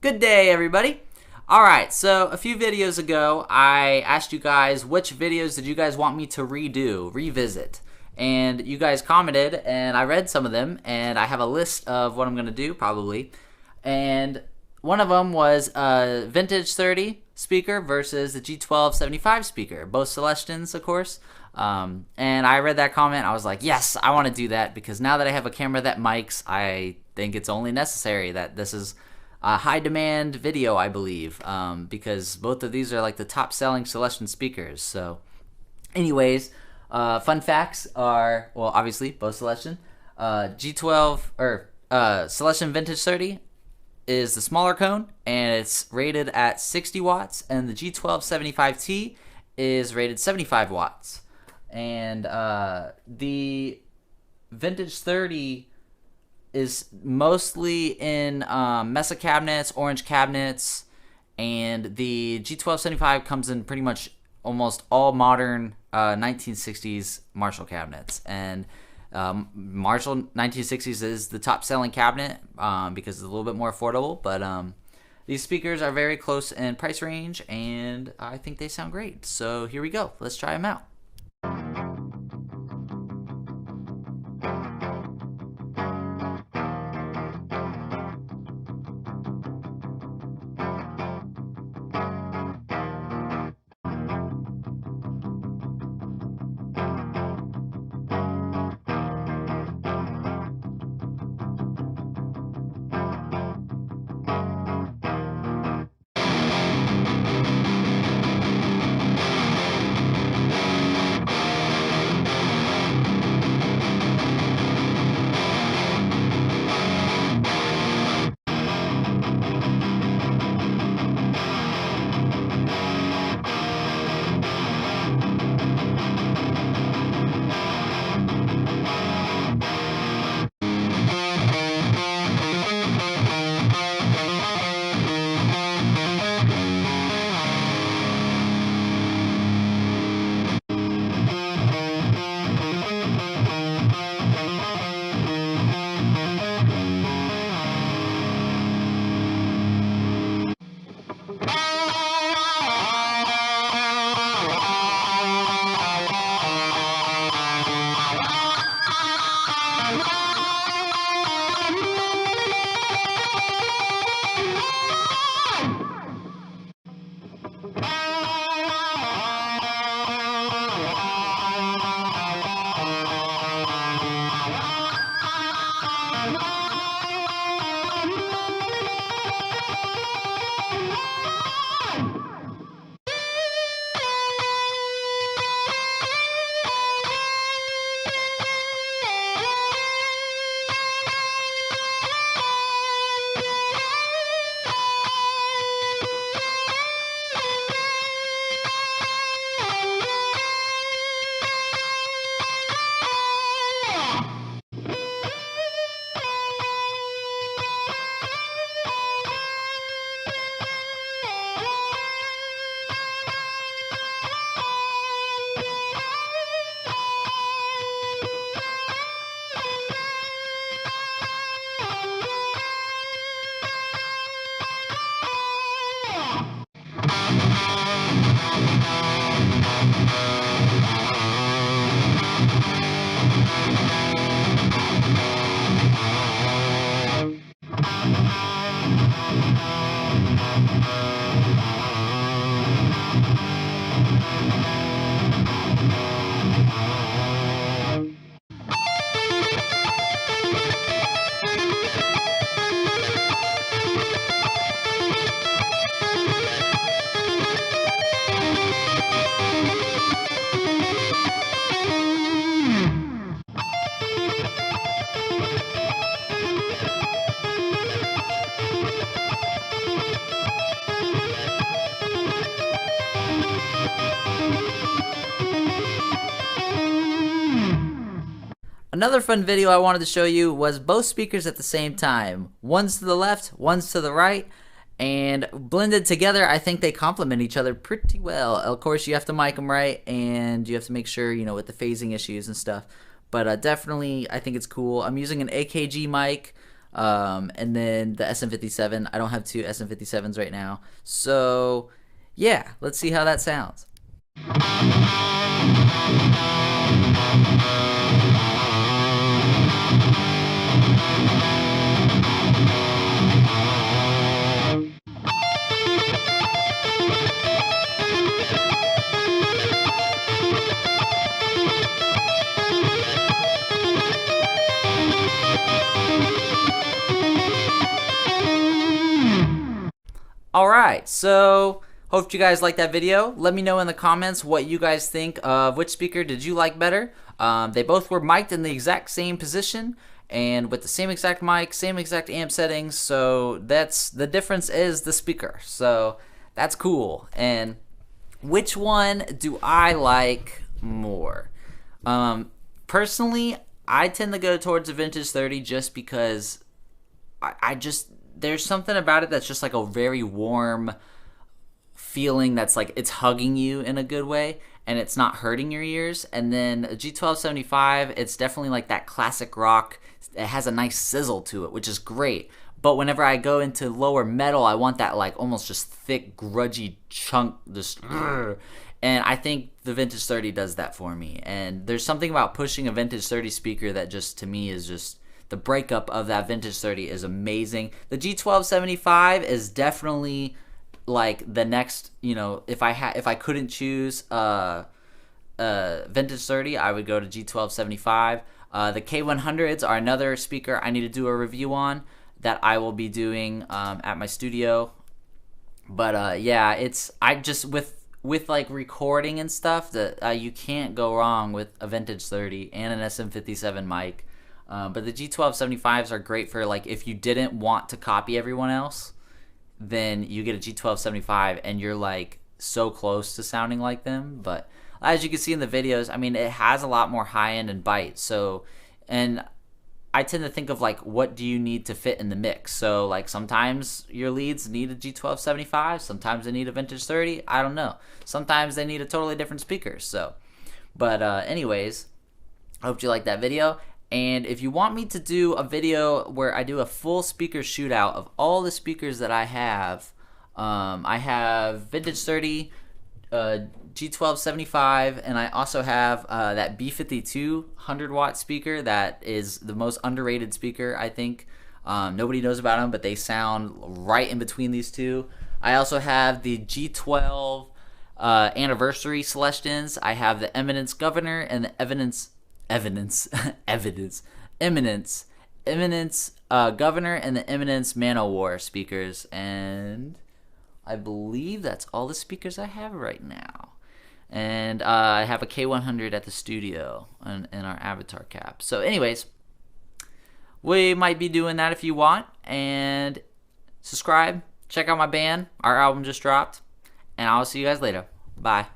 Good day, everybody. Alright, so a few videos ago, I asked you guys which videos did you guys want me to revisit. And you guys commented, and I read some of them, and I have a list of what I'm going to do, probably. And one of them was a Vintage 30 speaker versus the G12-75 speaker. Both Celestions, of course. And I read that comment, I was like, yes, I want to do that, because now that I have a camera that mics, I think it's only necessary that this is a high demand video, I believe, because both of these are like the top selling Celestion speakers. So anyways, fun facts are, well, obviously both Celestion. G12 or Celestion Vintage 30 is the smaller cone, and it's rated at 60 watts, and the G1275T is rated 75 watts. And the Vintage 30 is mostly in Mesa cabinets, orange cabinets, and the G1275 comes in pretty much almost all modern 1960s Marshall cabinets. And Marshall 1960s is the top selling cabinet because it's a little bit more affordable, but these speakers are very close in price range, and I think they sound great. So here we go. Let's try them out. Another fun video I wanted to show you was both speakers at the same time. One's to the left, one's to the right, and blended together, I think they complement each other pretty well. Of course, you have to mic them right, and you have to make sure, you know, with the phasing issues and stuff. But definitely, I think it's cool. I'm using an AKG mic. And then the SM57. I don't have two SM57s right now. So yeah, let's see how that sounds. Alright, so hope you guys liked that video. Let me know in the comments what you guys think of which speaker did you like better. They both were mic'd in the exact same position and with the same exact mic, same exact amp settings, so that's the difference is the speaker. So that's cool. And which one do I like more? Personally, I tend to go towards the Vintage 30 just because I just there's something about it that's just like a very warm feeling that's like it's hugging you in a good way and it's not hurting your ears. And then a G1275, it's definitely like that classic rock. It has a nice sizzle to it, which is great. But whenever I go into lower metal, I want that like almost just thick, grudgy chunk, just and I think the Vintage 30 does that for me. And there's something about pushing a Vintage 30 speaker that just to me is just the breakup of that Vintage 30 is amazing. The G1275 is definitely like the next, you know, if I couldn't choose Vintage 30, I would go to G1275. The K100s are another speaker I need to do a review on that I will be doing at my studio. But yeah, I just with like recording and stuff that you can't go wrong with a Vintage 30 and an SM57 mic. But the G1275s are great for like if you didn't want to copy everyone else, then you get a G1275 and you're like so close to sounding like them. But as you can see in the videos, I mean, it has a lot more high end and bite. So, and I tend to think of like what do you need to fit in the mix. So like sometimes your leads need a G1275, sometimes they need a Vintage 30. I don't know. Sometimes they need a totally different speaker. So, but anyways, I hope you liked that video. And if you want me to do a video where I do a full speaker shootout of all the speakers that I have Vintage 30, G1275, and I also have that B52 100-watt speaker that is the most underrated speaker, I think. Nobody knows about them, but they sound right in between these two. I also have the G12 anniversary Celestions. I have the Eminence Governor and the Eminence Governor and the Eminence Man-O-War speakers, and I believe that's all the speakers I have right now. And I have a K100 at the studio in our avatar cap. So anyways, we might be doing that if you want. And subscribe, check out my band. Our album just dropped, and I'll see you guys later. Bye.